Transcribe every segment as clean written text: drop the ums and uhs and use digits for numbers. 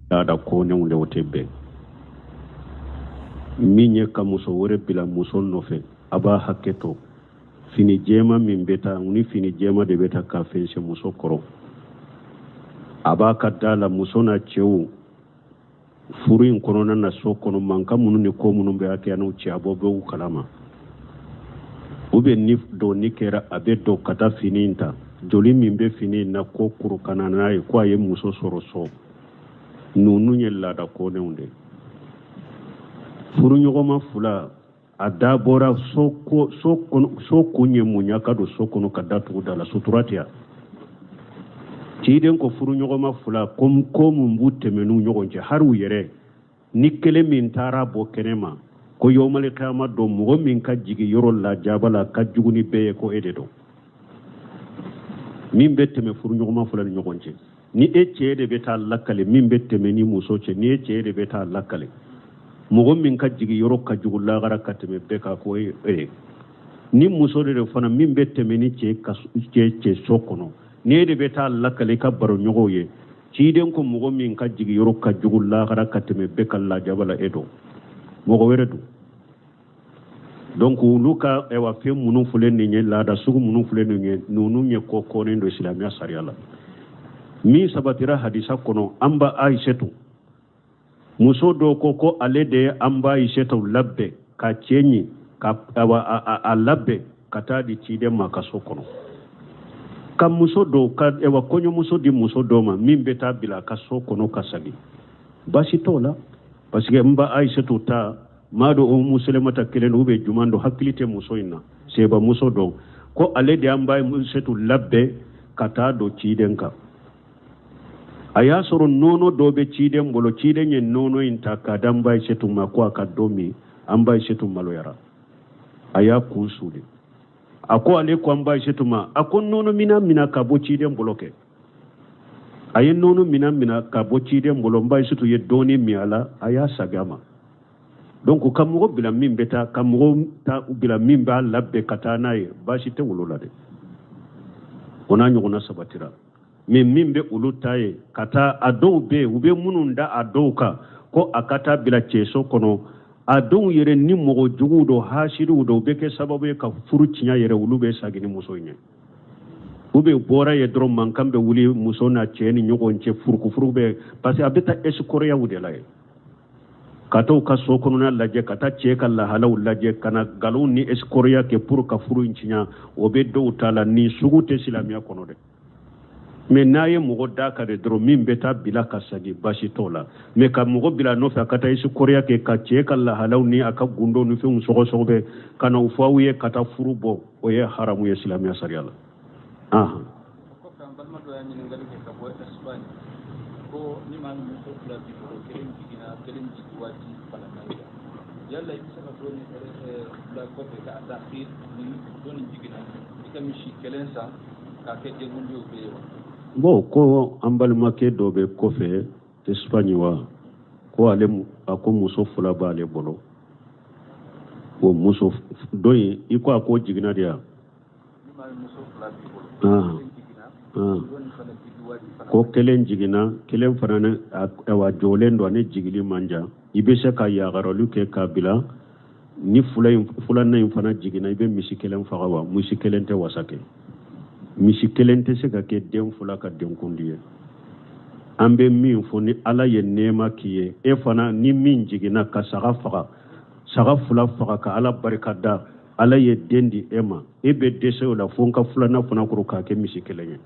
ada konenw le o tɛ bɛn min ye ka muso wɛrɛ bila muso nɔfɛ a b'a hakɛ to fini jɛma min bɛ taa ni fini jɛma de bɛ taa k'a fɛnsɛ muso kɔrɔ a b'a ka da la muso n'a cɛw furu in kɔnɔna na so kɔnɔ mankan minnu ni ko minnu bɛ hakɛya n'u cɛ a bɔ bɛ u kalama u bɛ ni dɔɔni kɛra a bɛ dɔn ka taa fini in ta joli min bɛ fini in na ko kuru kana n'a ye ko a ye muso sɔrɔ so ninnu ye laada kɔnɛw de furuɲɔgɔnma fila a da bɔra so kun ye mun ya ka don so kɔnɔ ka datugu da la sutura tɛ yan ciden ko furuɲɔgɔnma fila ko mun b'u tɛmɛ n'u ɲɔgɔn cɛ hali u yɛrɛ ni kelen min taara bɔ kɛnɛ ma ko yawmal qiyama don mɔgɔ min ka jigi yɔrɔ la jaba la ka jugu ni bɛɛ ye ko e de don min bɛ tɛmɛ furuɲɔgɔnma fila ni ɲɔgɔn cɛ ni e cɛ de bɛ taa lakale min bɛ tɛmɛ ni muso cɛ ni e cɛ de bɛ taa lakale mɔgɔ min ka jigi yɔrɔ ka jugu lagara ka tɛmɛ bɛɛ ka ko e ni muso de fana min bɛ tɛmɛ ni cɛ so kɔnɔ ni e de bɛ taa lakale ka baro ɲɔgɔnw ye ciden ko mɔgɔ min ka jigi yɔrɔ ka jugu lagara ka tɛmɛ bɛɛ ka lajaba la e don mɔgɔ wɛrɛ don donc olu ka fɛn minnu filɛ nin ye laada sugu minnu filɛ nin ye ninnu ye ko kɔnnen don silamɛya sariya la min sabatira hadisa kɔnɔ an ba Aisatu muso dɔ ko ale de ye an ba Aisatu labɛn ka cɛ ɲi ka a labɛn ka taa di ciden ma ka so kɔnɔ ka muso dɔ ka kɔɲɔmuso di muso dɔ ma min bɛ taa bila ka so kɔnɔ ka sagi baasi t'o la parce que n ba Aisatu ta maa dɔ o musolemata kelen don bɛ juman dɔ hakili tɛ muso in na seba muso dɔ ko ale de an ba Aisatu labɛn ka taa don ciden kan a y'a sɔrɔ nɔnɔ dɔ bɛ ciden bolo ciden ye nɔnɔ in ta k'a di an ba Aisatu ma ko a ka dɔ min an ba Aisatu maloyara a y'a kun suli a ko ale ko an ba Aisatu ma a ko nɔnɔ mina ka bɔ ciden bolo kɛ a ye nɔnɔ mina ka bɔ ciden bolo an ba Aisatu ye dɔɔni min a la a y'a sag'a ma donc ka mɔgɔ bila min bɛ taa ka mɔgɔ ta bila min b'a labɛn ka taa n'a ye baasi tɛ wolo la dɛ o n'a ɲɔgɔnna sabatira mais min bɛ olu ta ye ka taa a dɔw bɛ yen u bɛ minnu da a dɔw kan ko a ka taa bila cɛso kɔnɔ a dɔw yɛrɛ ni mɔgɔ juguw dɔ hasiriw dɔ u bɛ kɛ sababu ye ka furu tiɲɛ yɛrɛ olu bɛ sagi ni muso in ye u bɛ bɔra ye dɔrɔn mankan bɛ wuli muso n'a cɛ ni ɲɔgɔn cɛ furukufuru bɛ parce que a bɛ taa escroqueyaw de la ye ka taa u ka so kɔnɔna lajɛ ka taa cɛ ka lahalaw lajɛ ka na nkalon ni escroqueya kɛ pour ka furu in tiɲɛ o bɛ dɔw ta la nin sugu tɛ silamɛya kɔnɔ dɛ mais n'a ye mɔgɔ da ka de dɔrɔn min bɛ taa bila ka sagi baasi t'o la mais ka mɔgɔ bila nɔfɛ a ka taa escroqueya kɛ ka cɛ ka lahalaw ni a ka gundo ni fɛnw sɔgɔsɔgɔ bɛ ka na u fɔ aw ye ka taa furu bɔ o ye haramu ye silamɛya sariya la yalla i bɛ se ka dɔɔni bila kɔfɛ ka takhir ni dɔɔni jiginna i ka misi kelen san k'a kɛ denkundiw bɛ ye wa bon ko an balimakɛ dɔ bɛ kɔfɛ Espagne wa ko ale a ko muso fila b'ale bolo o muso dɔ in i ko a ko jiginna de yan muso fila b'i bolo ko kelen jiginna kelen fana jɔlen don ani jigili man jan i bɛ se ka yagaroli kɛ k'a bila ni filanan in fana jiginna i bɛ misi kelen faga wa misi kelen tɛ wasa kɛ misi kelen tɛ se ka kɛ den fila ka denkundi ye an bɛ min fɔ ni ala ye nɛɛma k'i ye e fana ni min jiginna ka saga fila faga ka ala barika da ala ye den di e ma e bɛ dɛsɛ o la fo n ka filanan fana kɔrɔ k'a kɛ misi kelen ye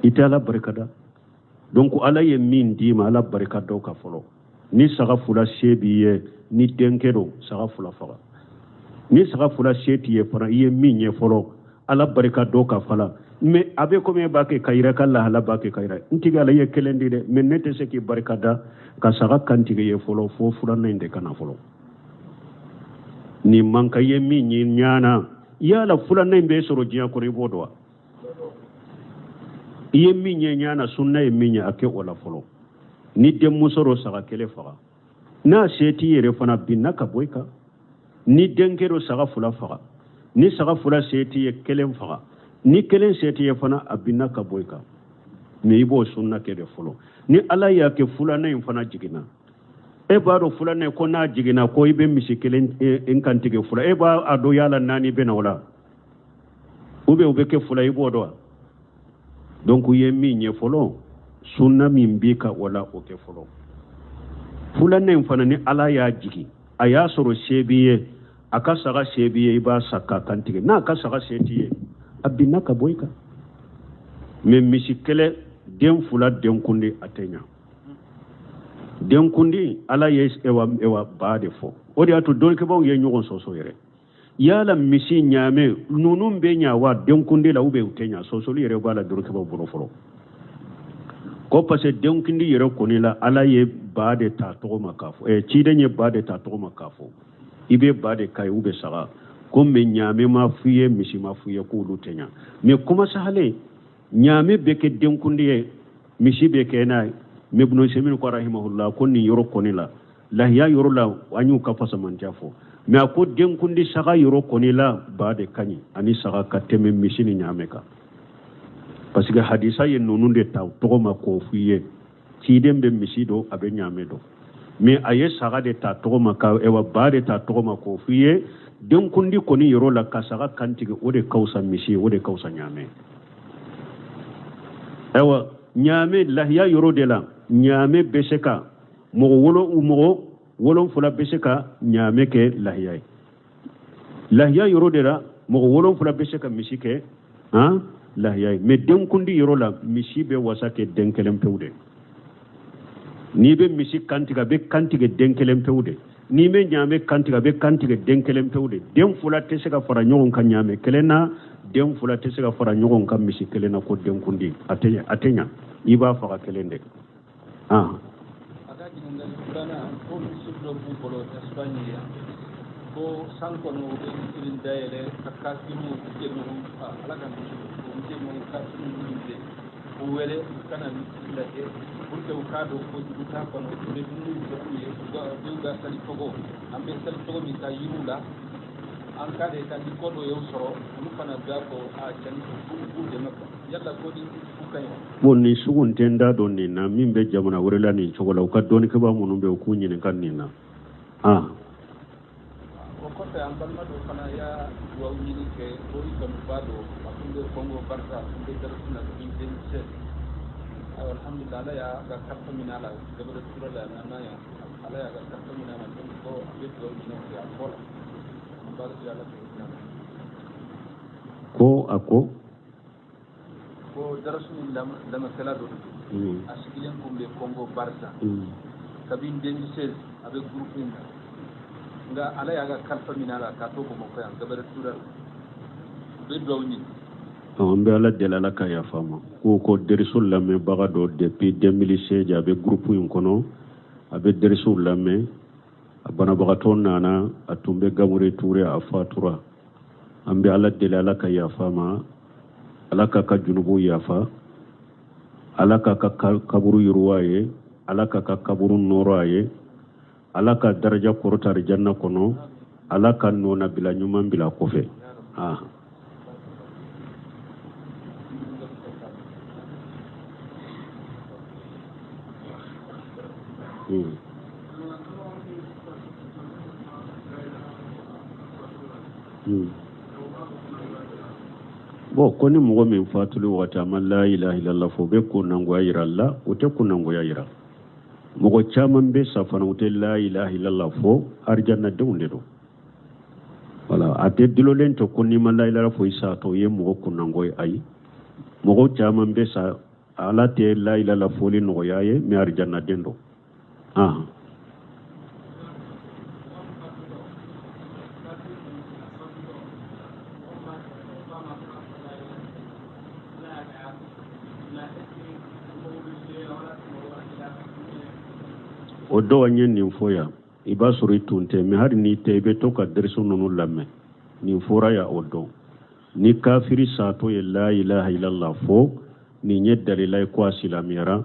i tɛ ala barika da donc ala ye min d'i ma ala barika da o ka fɔlɔ ni saga fila se b'i ye ni denkɛ don saga fila faga ni saga fila se t'i ye fana i ye min ye fɔlɔ ala barika da o ka fala mais a bɛ komi e b'a kɛ ka yira ka lahala b'a kɛ ka yira n tigi ala ye kelen di dɛ mais ne tɛ se k'i barika da ka saga kantigi ye fɔlɔ fo filanan in de ka na fɔlɔ ni man ka ye min ye ɲana yala filanan in bɛ sɔrɔ diɲɛ kɔnɔ i b'o dɔn wa i ye min ye ɲana sunna ye min ye a kɛ o la fɔlɔ ni denmuso dɔ saga kelen faga n'a se t'i yɛrɛ fana binna ka bɔ i kan ni denkɛ dɔ saga fila faga ni saga fila se t'i ye kelen faga ni kelen se t'i ye fana a binna ka bɔ i kan mais ibo sunna ke de folo ni ala ya ke fulana in fana jigina e ba do fulana ko na jigina ko ibe misi kelen en kantige fula e ba ado yala nani be na wala ube ke fula ibo do donc ye mi nye folo sunna min bi ka wala o ke folo fulana in fana ni ala ya jigi aya soro shebiye aka saga shebiye iba sakka kantige na aka saga setiye abina ka boyka mais misi kele den fula den kundi atenya den kundi ala yes ewa baade fo odi atu don ke baw ye nyogon soso yere yala misi nyame nunum be nyawa den kundi la ube utenya soso yere bala dur ke baw boro folo ko parce den kundi yere koni la ala ye baade ta to makafo ci denye baade ta to makafo ibe baade kay ube saga ko me nyame ma fuye misi ma fuye ko lutenya mais comment ça hale nyame beke den kundi ye misi beke na mebno semin ko rahimahullah ko ni yoro koni la ya yoro la anyu ka fasa man jafo mais ko den kundi saga yoro koni la baade kani ani saga ka teme misi ni nyame ka parce que hadisa ye nonunde taw to ma ko fuye ci dembe misi do abe nyame do mais aye saga de ta to ma ka ewa baade ta to ma ko fuye den kundi koni yoro la ka saga kantige ode kausa misi ode kausa nyame ewa nyame lahya yoro de la nyame beseka mo wolo fula beseka nyame ke lahya yoro de la mo wolo fula beseka misi ke lahya me den kundi yoro la misi be wasake den kelem pewde ni be misi kantiga be kantige den kelem pewde ni me nyame kantiga be kantige den kelem pewde den fula teseka fara nyon kan nyame kelena den fula teseka fara nyon kan misi kelena ko den kundi atenya iba faka kelende aga jinga fulana ko suddo bu bolo Espagne ko sanko no be irin dayele akasimu jeno ala kan ko jeno kasimu de ko wele kana la e pour que o kado ko duta ko no be dunu ko ye do ga sali fogo ambe sali fogo mi ka yula an kade ka di ko do yo soro mu kana ga ko a jani ko de makka yalla ko di ku kay woni sugun tenda don ni na min be jamana wurela ni chogola ka doni ke ba munum be ku nyini kan ni na ko te an balma do kana ya do nyini ke ko ko bado akunde kongo barka de darasuna bi den se alhamdulillah ya ga kapta minala de do sura la na ya ala ya ga kapta minala ko be do nyini ya ko ko ako ko darasuni lama kala do asigilen ko be Congo Barça kabin 2016 avec groupe nga ala yaga kalfa minala ka to ko ko yan gabar tural be dawni on be ala delala ka ya fama ko derisul lame baga do depuis 2016 avec groupe yin kono avec derisul lame abana bagaton nana atumbe gamure toure afatura ambe ala delala ka ya fama alaka ka junubu yafa alaka ka kaburu yurwaye alaka ka kaburu noraye alaka daraja korotar janna kono alaka nona bila nyuma bila kofe bo koni mogo min fatulu wata man la ilaha illallah fo be ko nango ayira Allah o te ko nango ayira mogo chaman be safana o te la ilaha illallah fo arjanna de unde do wala ate dilolen to koni man la ilaha fo isa to ye mogo ko nango ay mogo chaman be sa ala te la ilaha fo li no yaye mi arjanna dendo o do wanyen nin foya iba suri tunte mi har ni tebe to ka derso nonu lamme nin fora ya odo ni kafiri sato ye la ilaha illallah fo ni nyedda lilay ko asilamira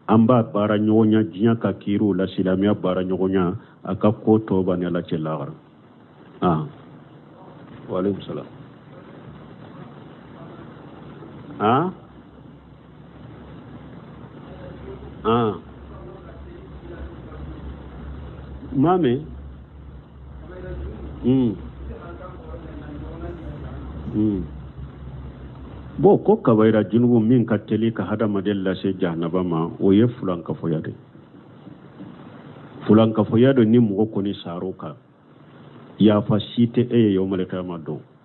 amba bara nyonya jinya ka kiru la silamia bara nyonya aka ko to ban la celagar wa alaykum salam mame bo ko kabaira junubu min ka teli ka hada madella se jahnaba ma o ye fulan ka foyade ni mo ko ni saruka ya fasite e yawmal qiyamah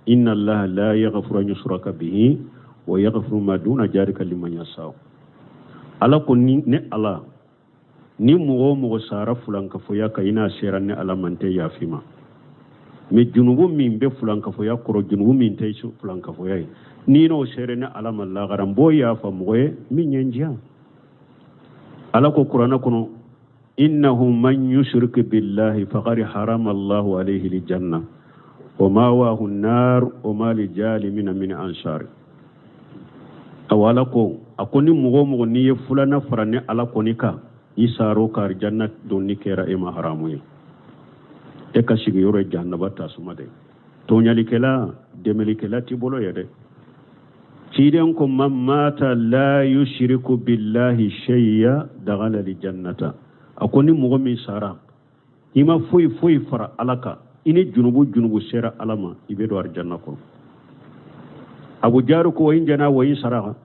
inna allaha la yaghfiru an yushraka bihi wa yaghfiru ma duna jarika liman yasha ala ko ni ne ala ni mo sara fulan ka foya ka ina seran ne ala mante ya fima me junubu min be fulan ka foya koro junubu min tay su fulan ka foya ni no seran ne ala malla garam boya fa moye min nyenja ala ko qur'ana kono innahu man yushrik billahi faqad harama Allahu alayhi aljanna wa mawahu an-nar wa ma lijalimin min ansar awala ko akoni mo ni fulana farane ala konika isaro kar jannat donni kera e ma haramu e ka shigi yoro jannaba ta sumade to nyali kela demeli kela ti bolo yede ciden ko mamata la yushriku billahi shay'a daghala li jannata akoni mo mi sara ima foi fara alaka ini junubu sera alama ibe do arjanna ko abu jaru ko injana wayi sara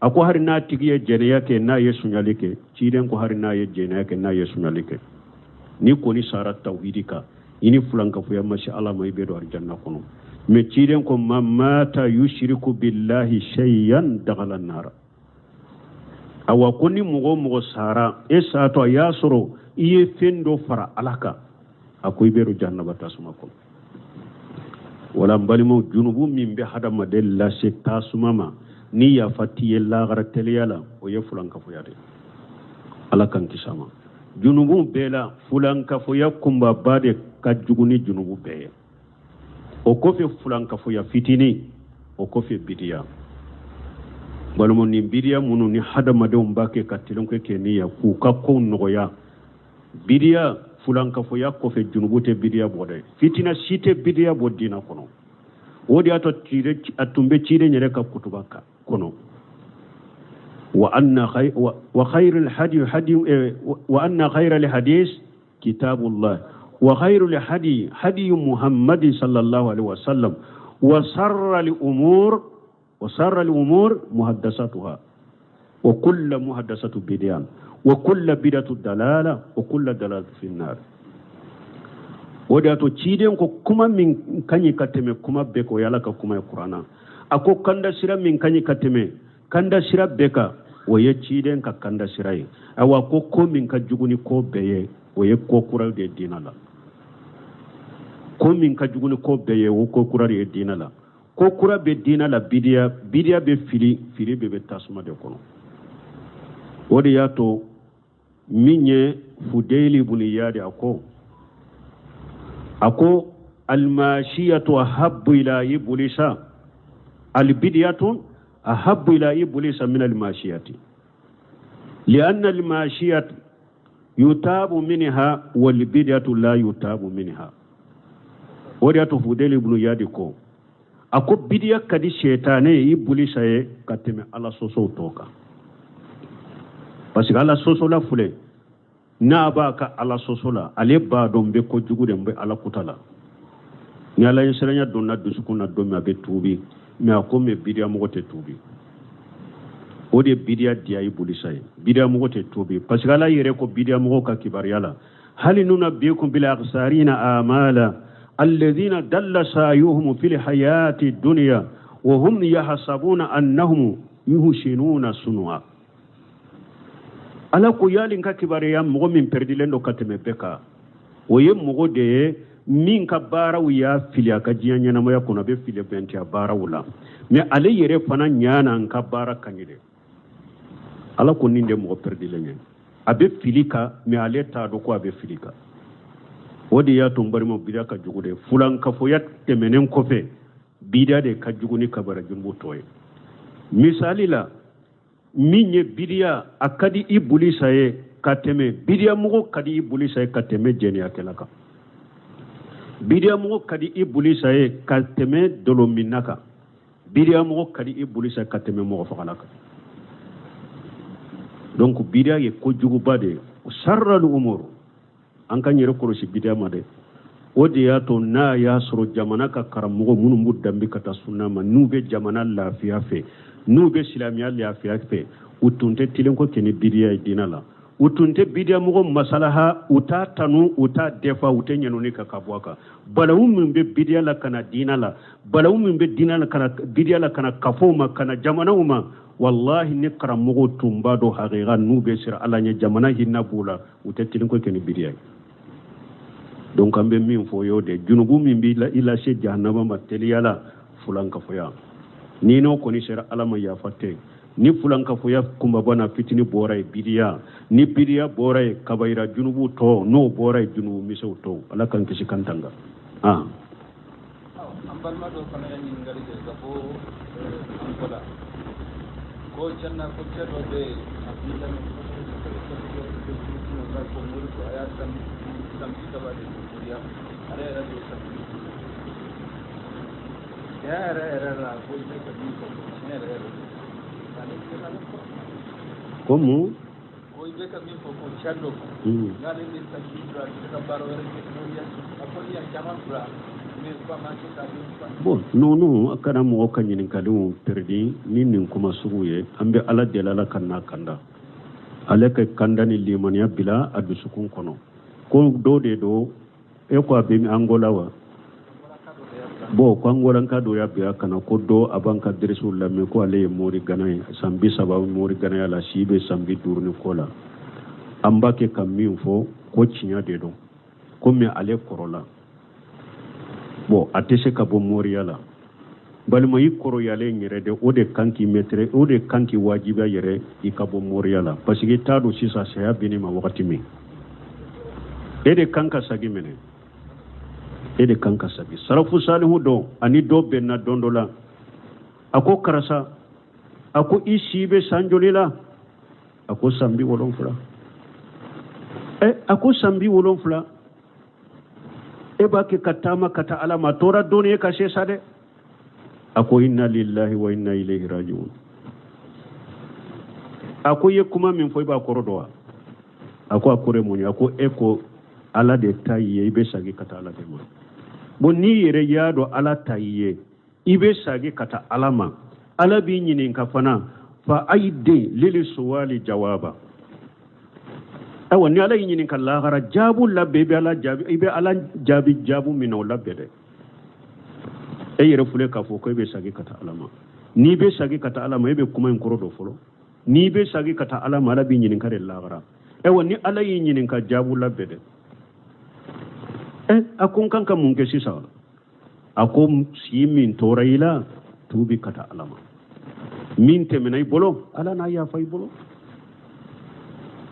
ako hari na tigiye jene yake na yesu nyalike ciden ko hari na ye jene yake na yesu nyalike ni ko ni sara tauhidika ini fulanka fuya mashi alama ibe do arjanna kono me ciden ko mamata yushriku billahi shay'an daghala an-nar awa koni mo sara esa to yasoro iye fendo fara alaka akoy beru jannaba tasuma ko wala mbalimo junubu min be hadama della se tasuma ni ya fatiye la garatele yala o ye fulanka fuyade ala kan kisama junubu bela fulanka fuya kumba bade ka juguni junubu be o ko fe fulanka fuya fitini o ko fe bidiya balmo ni bidiya munu ni hadama de mbake katilon ko ke ni ya ku ka ko noya bidiya fulanka fuya ko fe junubu te bidiya bode fitina site bidiya bodina kono wodi ato tire atumbe tire nyere ka kutubaka kono wa anna khayrul hadith kitabullah wa khayrul hadi muhammad sallallahu alaihi wasallam wa sarra al umur muhaddathatuha wa kullu muhaddathatu bid'ah wa kullu bid'atu dalala wa kullu dalalatu fi an-nar wodato ciden ko kuma min kanyi kateme kuma be ko yala ka kuma qur'ana ako kanda sira min kanyi kateme kanda sira beka woye ciden ka kanda sirai awa ko min ka juguni ko beye woye ko kural de dinala ko min ka juguni ko beye wo ko kural de dinala ko kura be dinala bidia be fili be tasuma de kono wodi yato minye Fudayl ibn Iyad ako almashiyatu ahabbu ila iblisa albidiyatu ahabbu ila iblisa min almashiyati lianna almashiyatu yutabu minha walbidiyatu la yutabu minha wadiatu Fudayl ibn Iyad ko ako bidiya kadi shaytane iblisa ye kateme ala soso toka parce que ala soso la fule na ba ka ala sosola ale ba don be ko jugude mbe ala kutala ni ala yesranya donna dusukuna do me be tubi me akome bidia mo te tubi ode bidia dia ibulisa bidia mo te tubi parce que ala yere ko bidia mo ka kibariyala hal nunabbiukum bil aghsarina amala alladhina dalla sayuhum fil hayati dunya wa hum yahsabuna annahum yuhsinuna sunwa ala ko yalin ka kibare ya mo min perdilendo kateme beka oye mo de min ka bara ya filia ka jianya na moya kuna be filia benti ya bara wula me ale yere fana nyana ka bara kanyide ala ko ninde mo perdilenye abe filika me ale ta do ko abe filika wodi ya to mbari mo bidia ka jugude fulan ka fo yat temenen ko fe bidia de ka juguni ka bara jumbu toy misali la minye bidia akadi ibulisa ye kateme bidia mugo kadi ibulisa ye kateme jeni akelaka bidia mugo kadi ibulisa ye kateme dolominaka bidia mugo kadi ibulisa kateme mugo fakalaka donc bidia ye ko jugu bade sharral umur an kan yere korosi bidia ma de o de ya to na ya soro jamana ka karamogo munu mu dambi kata sunna ma nube jamana lafiya fe nube silamiya lafiya fe utunte tilen ko keni bidia dinala utunte bidia mogo masalaha uta tanu uta defa ute nyanoni ka kabwaka balawu min be bidia la kana dinala balawu min be dinala kana bidia la kana kafoma kana jamana uma wallahi ni karamogo tumbado haqiqa nube sir alanya jamana hinna bula ute tilen ko keni bidia donc ambe min fo yode junubu min bi la ila she jahannama materiala fulanka foya ni no koni sir alama ya fatte ni fulanka foya kumba bana fitini boray bidiya ni bidiya boray kabaira junubu to no boray junubu miso to ala kan kisi kantanga ambal ma do kana yani ngali de gabo ambola ko channa ko chedo de abdilla no ko muri ko ayatan samti tabade ya are ara do samti ya ara ko de kadi ko ne ara como hoy ve también poco chando ngale ni takibra tabaro era que no ya apoya jamabra me pa ma que ta bon non akana mo kanyin kadu perdi nin kuma suguye ambe ala delala kanna kanda alaka kanda ni limaniya bila adu sukun kono ko do de do e ko be mi angola wa bo ko angolan ka do ya biya kana ko do abanka drisul lamme ko ale mori ganay sambi sababu mori ganay la sibe sambi durni kola ambake kammin fo ko cinya de do ko me ale korola bo atese ka bo mori yala balma yi koro yale nyere de o de kanki metre o de kanki wajiba yere i ka bo mori yala parce que tado sisa saya bini ma wakati mi e de kanka sagi mene ede kanka sabi sarafu salihu do ani do benna dondola ako karasa ako isibe sanjolila ako sambi wolon fula ako sambi wolon fula e ba ke katama kata alama tora doni ka sade ako inna lillahi wa inna ilaihi raji'un ako ye kuma min foy ba korodowa ako akore moni ako eko ala de tayi be sagi kata ala de mo bon ni yere yado ala tayi ibe sagi kata alama ala bi nyinin ka fana fa aide lil suwali jawaba awa ni ala nyinin ka la gara jabu labbe be ala jabi ibe ala jabi jabu min labbe de e yere fule ka fo ko ibe sagi kata alama ni be sagi kata alama ibe kuma en korodo folo ni be sagi kata alama ala bi nyinin ka de la gara ewa ni ala nyinin ka jabu labbe de akon kanka mun ke sisa ako si min toraila tubi kata alama min temenai bolo ala na ya fay bolo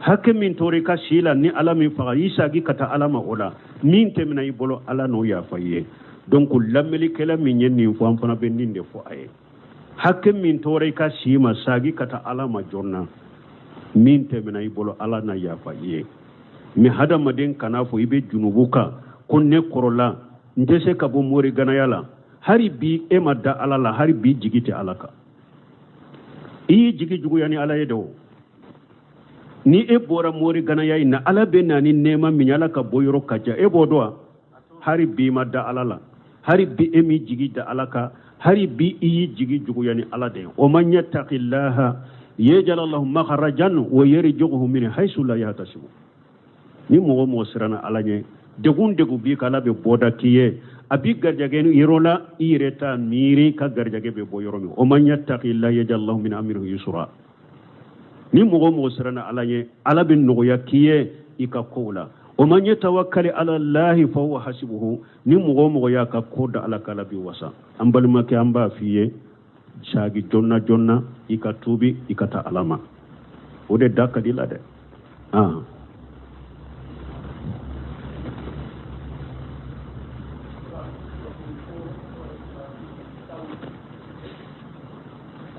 hakke min tori ka sila ni ala min fa isa gi kata alama ola min temenai bolo ala no ya faye donc lameli kala min yenni fo am fana bendinde fo aye hakke min tori ka sima sagi kata alama jonna min temenai bolo ala na ya faye mi hada maden kana fo ibe junubuka kunne korola ndese ka bo mori ganayala hari bi e madda alala hari bi jigiti alaka i jigi jugu yani ala yedo ni e bora mori ganaya ina ala be nani nema minyala ka boyoro kaja e bodwa hari bi madda alala hari bi emi jigi da alaka hari bi i jigi jugu yani ala de o man yattaqillaha yaj'al Allahu makhrajan wa yarzuquhu min haythu la yahtasibu ni mo sirana alanye degun degu bi kala be boda kiye abi garjage ni yirola ireta miri ka garjage be bo yoromi o man yattaqillaha yaj'allahu min amrihi yusra ni mo sirana alanye ala bin nuya kiye ika kola o man yatawakkal ala allah fa huwa hasibuhu ni mo ya ka koda ala kala bi wasa ambal make amba fiye shagi jonna ika tubi ikata alama o de dakadila de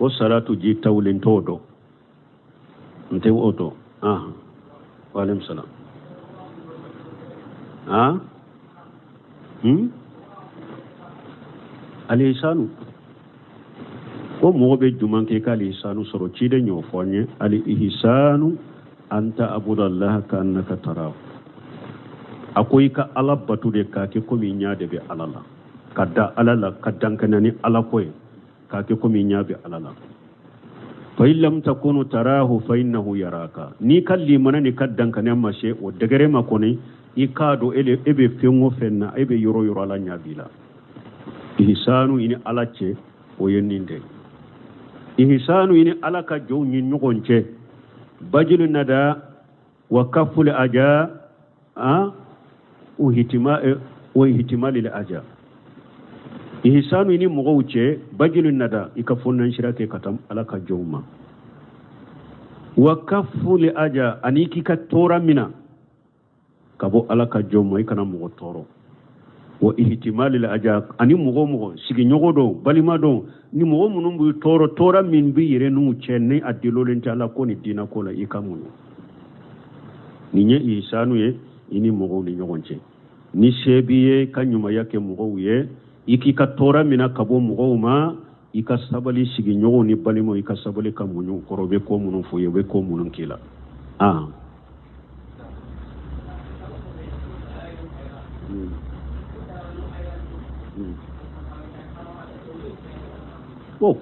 ko salatu ji tawlin todo nte oto wa alaykum salam al-ihsanu o mo be juman ke kali ihsanu soro cide nyo fonye ali ihsanu anta abudallaha ka annaka tarahu akoy ka ala batude ka ke ko mi nyaade be alala kadda alala kaddan kanani ala koy ka ke ko mi nyaabe alala fa illam takunu tarahu fa innahu yaraka ni kalli manani kaddan kanani mashe o degere makoni ikado ebe fengo fenna ebe yoro yoro ala nyabila ihsanu ini alace o yenninde ihsanu ini alaka jow nyi nyugonce bajilu nada wa kaful aja o hitimali le aja ihsanu ini mugawce bajilu nada ikafunnan shirake katam alaka jowma wa kaful aja aniki ka tora mina kabo alaka jowma ikana mugo toro wa ihtimali la aja ani mugo sigi nyogo do balima do ni mugo munum bu tora min bi yere nu chenne adilolen ta ala ko ni dina ko la ikamunu ni nye ihsanu ye ini mugo ni nyogonche ni shebiye kanyuma yake mugo ye iki ka tora mina kabo mugo ma ika sabali sigi nyogo ni balimo ika sabali kamunyu korobe ko munum fo ye be ko munum kila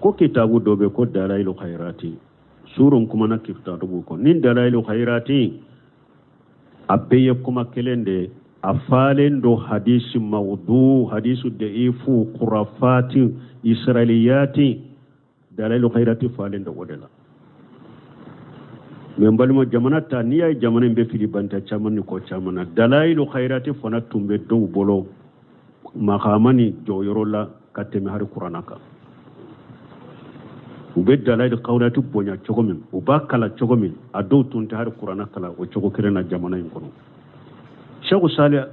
ko kitabu dobe ko dalailu khairati surun kuma na kifta dubu ko nin dalailu khairati abbe kuma kelende afalen do hadisi mawdu hadisu daifu khurafati israiliyati dalailu khairati falen do wodela men balmo jamanata niya jamana be filibanta chamani ko chamana dalailu khairati fona tumbe do bolo makamani joyorola kateme har qur'anaka ube dalailu qawlati bonya chogomin ubakala chogomin ado tunta har qur'anaka la o chogo kirena jamana en kono Sheikh Salih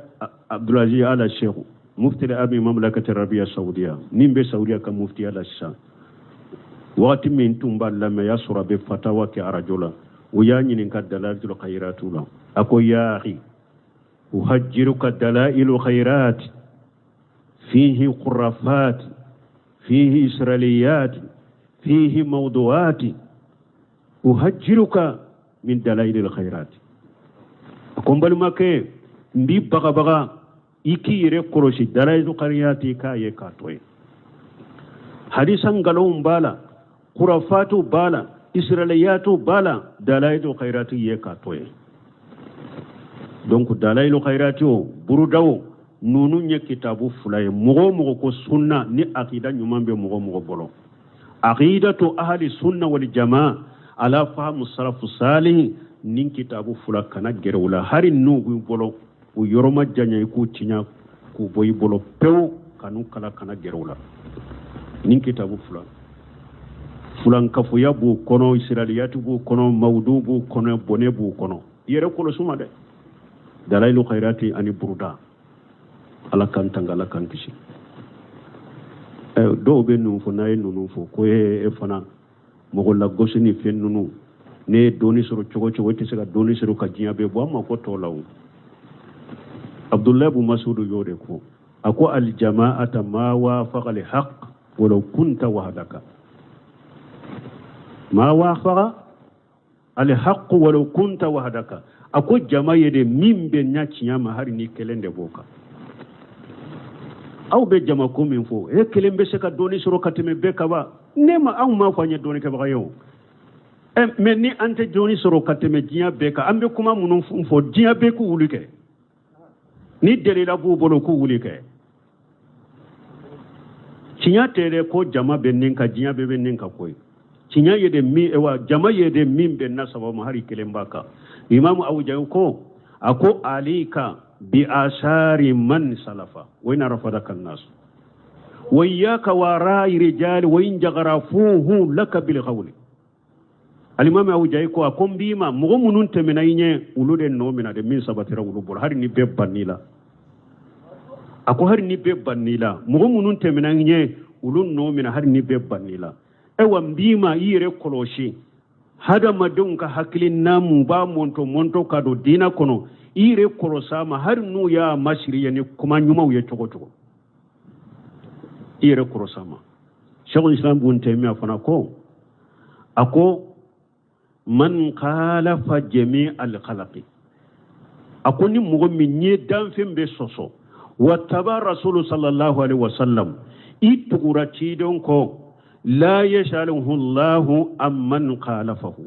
Abdulaziz ala Sheikh mufti abi mamlakati Arabia Saudiya nimbe Saudiya ka mufti ala sha wati min tumba lama yasura be fatawa ki arajola ويانين كدلائل الخيرات له أكو يا أخي أهجرك دلائل الخيرات فيه خرافات فيه إسرائيليات فيه موضوعات أهجرك من دلائل الخيرات أكون بالمكة ندي بغا إكي يرقرش دلائل الخيرات كاي كاتوي حديثا قالوا بالا خرافات بالا israiliyatu bala dalailu khairati ye katoye donc dalailu khairati o burudawo nunu nye kitabu fulaye mugo ko sunna ni aqida nyumambe mugo bolo aqidatu ahli sunna wal jamaa ala fahmu salafu salih nin kitabu fula kana gerewla hari nugu bolo o yoroma janya ko tinya ko boy bolo pew kanu kala kana gerewla nin kitabu fula fulan kafuya bu kono israiliyatu bu kono mawdu bu kono bone bu kono yere ko suma de dalailu khairati ani burda ala kan tangala kan kishi do be nu fo nay nu fo ko e fana mo golla gosini fen nu ne doni soro chogo te sega doni soro ka jiya be bo ma ko to law Abdullah ibn Mas'ud yode ko ako al jama'ata ma wafaqa li haqq walau kunta wahdaka ما وافق الحق ولو كنت وحدك اكو جماعه دي مين بنيا تشيما هاري ني كلند بوكا او be jama ko min fo e kelen be se ka doni soro kateme be ka ba nema aw ma fanya doni ka ba yo men ni ante doni soro kateme jiya be ka ambe kuma munun fo jiya be ku wulike ni delila bu bolo ku wulike cinya tere ko jama be nin ka jiya be nin ka koy cinya yede mi ewa jama yede min be nasaba ma hari kelen baka imamu abu jayu ko ako alika bi asari man salafa wa ina rafadaka nas wa iyyaka wa ra'i rijal wa in jagharafuhu laka bil qawli al-imam abu jayu ko akom bima mo munun temena yinye ulude no mina de min sabatira ulubul hari ni be banila ako hari ni be banila mo munun temena yinye ulun no mina hari ni be banila ewa mbima yire koloshi hada madon ka hakilin namu ba monto kado dina kono yire korosama har nu ya mashiri yani kuma nyuma uye chogo yire korosama shaykhul islam bun taymiya fana ko ako man khalafa jami' al khalaqi ako ni mugo min nye dan fembe soso wa taba rasul sallallahu alaihi wasallam itugura tidon ko la yashaluhu allah amman khalafahu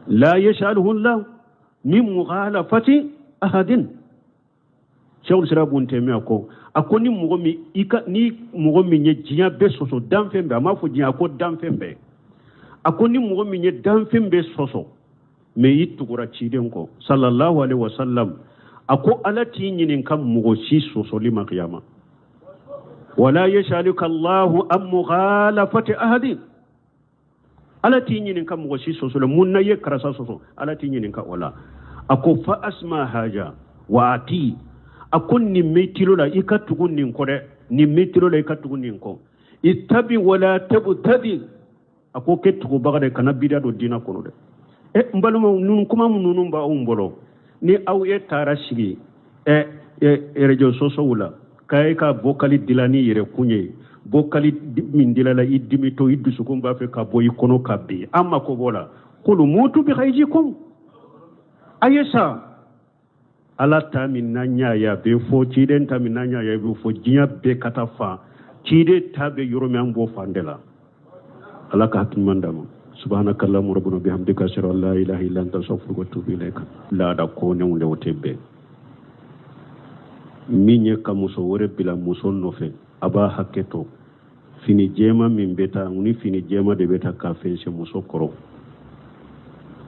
la yashaluhu allah min mukhalafati ahadin shaykhul islam bun taymiya ko ako ni mugo mi nye jiya be soso dan fembe ama fo jiya ko dan fembe ako ni mugo mi nye dan fembe soso me yitugura ciden ko sallallahu alaihi wasallam ako alati nyinin kam mugo si soso lima qiyama wala yashaluka allah am mukhalafati ahadin alati nyinin kam mugo si soso le munna ye karasa soso alati nyinin ka wala ako fa asma haja wa ati akon ni metilo la ikatugun nin ko de ni metilo la ikatugun nin ko ittabi wala tabtadi ako ketugo bagade kana bida do dina kono de mbaluma nun kuma munun ba umbolo ni aw e tara sigi radio soso wala kay ka bokali dilani yere kunye bokali min dilala idimito iddusu ko ba fe ka boyi kono kabbe amma ko bola kulu mutu bi khayjikum ayesa ala ta min nanya ya be fo ciden ta min nanya ya be fo jinya be katafa cide tabe yoro mi ambo fandela ala ka hatin mandama subhanakallahumma rabbuna bihamdika ashhadu an la ilaha illa anta astaghfiruka wa atubu ilaik la da ko ne wonde wotebe minye ka muso wore bila muso nofe aba haketo fini jema min beta uni fini jema de beta ka fense muso koro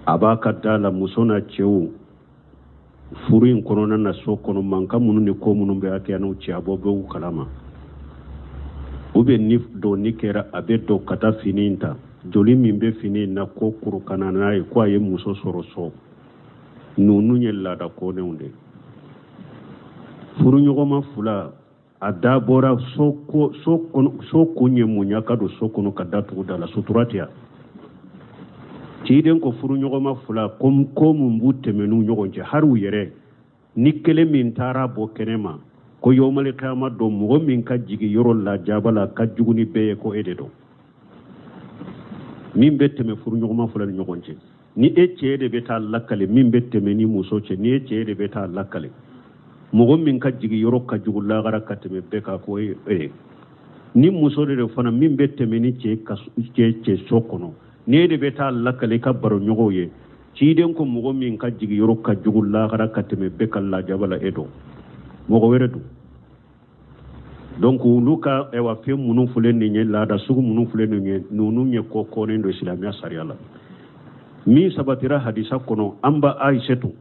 aba ka dala muso na chewu furu in korona na so kono manka munu ni ko munu be ake anu ci abobe u kalama ube ni do ni kera abe do kata fininta joli min be fini na ko kuru kana na e ko aye muso soro so nunu nyella da ko ne unde furu nyogoma fula ada bora so kunye munya kado so kono kadatu dala suturatia ciden ko furu nyogoma fula kom mbute menu nyogonje haru yere nikele min tara bo kenema ko yomale kama do mo min ka jigi yoro la jabala ka juguni be ko ededo min bette me furu nyogoma fula nyogonje ni cede beta lakale min bette me ni muso ce ni cede beta lakale mo min ka jigi yoro ka jugulla gara kateme be ka ko ni muso de fana min bette me ni ce sokono ne de beta lakale ka baro nyogo ye ciden ko mo min ka jigi yoro ka jugulla gara kateme be kala jabala edo mo go weredu donc luka e wa fe munu fulen ni la da sugu munu fulen ni nunu nye ko ne ndo islamia sariala mi sabatira hadisa kono amba aishetu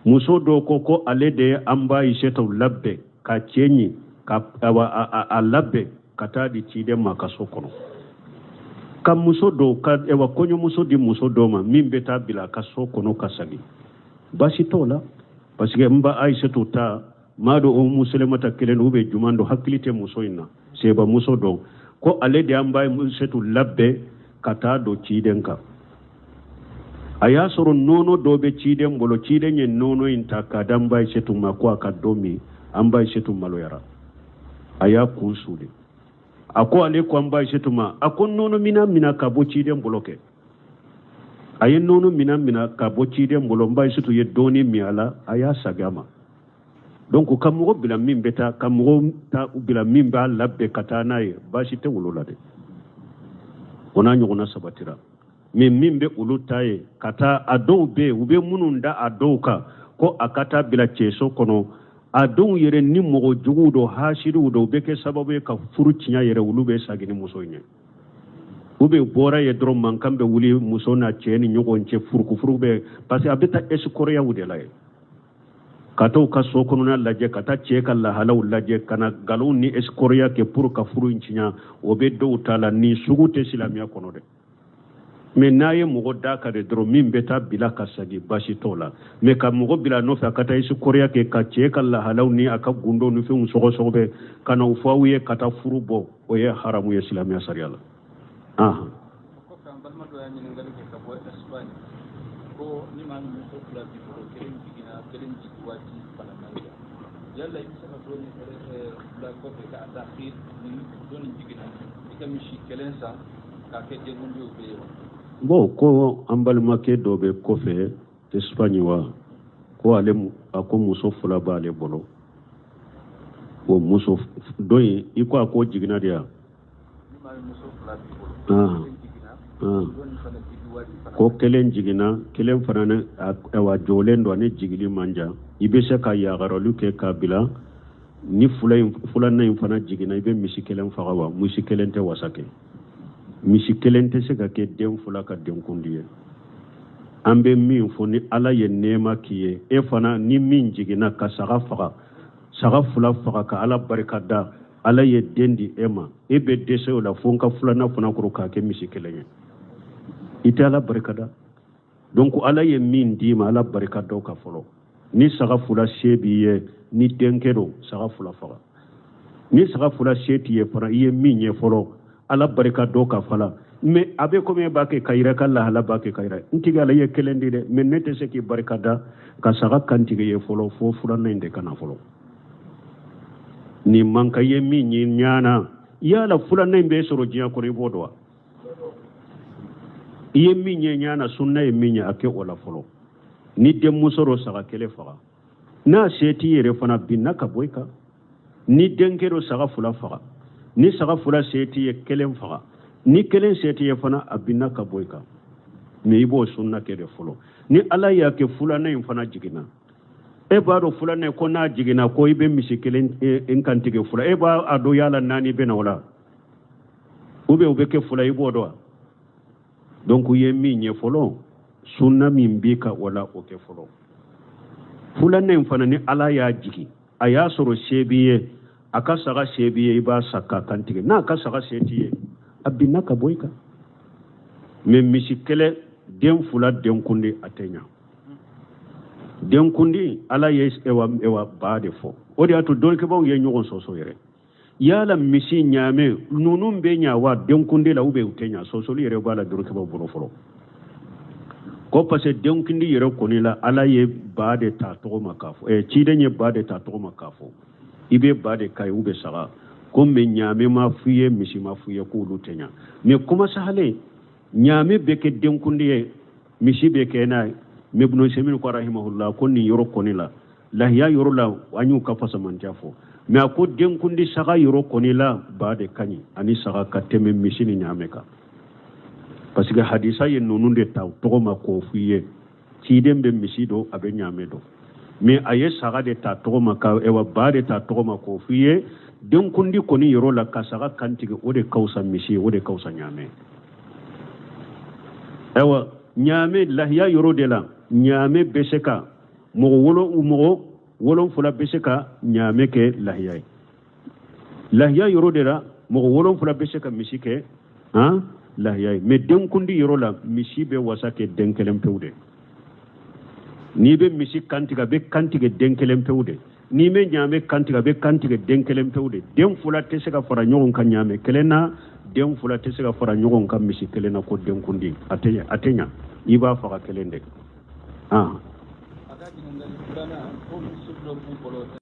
muso do ko ale de amba aishetu labbe ka chenyi ka a labbe kata di cide makaso kono kam muso do ka e wa konyo muso di muso do ma min beta bila kaso kono kasali basi tola parce que mba aishetu ta mado o muslimata kelen ube jumando hakkilite muso inna seba muso do ko ale de amba aishetu labbe kata do cidenka aya soro nono dobe ciden bolo ciden yen nono inta kadam bay setu makwa kadomi ambay setu maloyara aya kusude ako ale ko ambay setu ma akon nono mina ka bo ciden boloke ayen nono mina ka bo ciden bolo mbay setu ye doni mi ala aya sagama donc kam go bila min beta kam go ta bila min ba labbe katana ye bashi te wolola de ona nyogona sabatira min be ulu taye kata ado be ube mununda adoka ko akata bila cheso kono ado yere ni mogo jugudo hashiru do be ke sababu ka furu cinya yere ulu be sagini muso nye ube bora ye drom man kambe wuli muso na cheni nyogo nche furu be parce abeta escort ya wude laye kata ka so kono na laje kata cheka la halaw laje kana galon ni escort ya ke pour ka furu cinya obe do tala ni sugute islamia kono de mais naye mogo dakare dro min beta bila kasagi bashi tola mais ka mogo bila no fa kata isu korea ke ka cheka la halaw ni aka gundo no fe sogo be kana ufawiye kata furubo o ye haramu ya islamia sariala ko kan balma do yani ngali ke ka bo Espagne ko ni man mo ko la bi ko kelen digina kelen digwati pala maya yalla yi sama doni la ko be ka dakhil ni doni jigina ikam shi kelensa ka ke de mun do be bo ko ambal make do be ko fe Espagne wa ko ale ko muso fula ba le bolo ko muso doyi iko ko jigina dia ko kelen jigina kelen fana wa jolen do ne jigili manja ibe se ka ya garolu ke kabila ni fula na fana jigina ibe misi kelen faga wa misi kelen te wasake misi kelen te se ka ke den fula ka den kundiye ambe min fo ni ala ye nema kiye e fana ni min jigina ka saga fula faga ka ala barikada ala ye dendi ema ebe dese la fonka fula na fana kuru ka ke misi kelen ite ala barikada donc ala ye min di ma ala barikada ka folo ni saga fula sebi ye ni denkero saga fula faga ni saga fula seti ye fana ye min ye folo ala barikada ka fala mais abe ko me ba ke kayira kala hala ba ke kayira ntiga la ye kelendi de men nete se ki barikada ka saga kantige ye folo fo fula na inde kana folo ni manka ye min ni nyana yala fula na imbe soro jiya ko ribo do ye min ye nyana sunna ye min ya ake wala folo ni dem musoro saga kele faga na seti yere fana binna ka boyka ni denkero saga fula faga ni saga fula seti ye kelen faga ni kelen seti ye fana abinna ka boyka me ibo sunna kede folo ni ala ya ke fula na fana jigina e ba do fula ne ko na jigina ko ibe misi kelen en kantige fula e ba ado yala nani be na wala ube ke fula ibo do donc ye min ye folo sunna min bi ka wala o ke folo fula ne fana ni ala ya jigi aya soro sebiye aka saga sebiye iba sakka kantige na aka saga setiye abinna ka boyka me misi kele den fula den kundi atenya den kundi ala yes ewa baade fo odi atu dolke bon ye nyogon soso yere yala misi nyame nunum be nyawa den kundi la ube utenya soso yere bala dolke bon boro folo ko passe den kundi yere konila ala ye baade ta to makafo chide nye baade ta to makafo ibe baade kai ube saga ko me nyame ma fuye misi ma fuye ko lutenya me kuma sahale nyame beke den kundi misi beke na mebno semin ko rahimahullah ko ni yoro konila lahiya yoro la wanyu ka fasa man jafo me ko den kundi saga yoro konila baade kanyi ani saga kateme misi ni nyame ka parce que hadisa ye nonunde taw to ma ko fuye ci dembe misi do abe nyame do me aye saga de ta to ma ka ewa baade ta to ma ko fuye den kundi koni yoro la ka saga kantige ode kausa misi ode kausa nyame ewa nyame lahiya yoro de la nyame beseka mo wolo fula beseka nyame ke lahiya yoro de la mo wolo fula beseka misi ke lahiya me den kundi yoro la misi be wasake denkelem pewde ni be misi kantiga be kantige denkelem pewde ni me nyame kantiga be kantige denkelem pewde den fula teseka fara nyogon kan nyame kelena den fula teseka fara nyogon kan misi kelena ko den kundi atenya iba faka kelende akati ngal fulana ko suddo bu bolo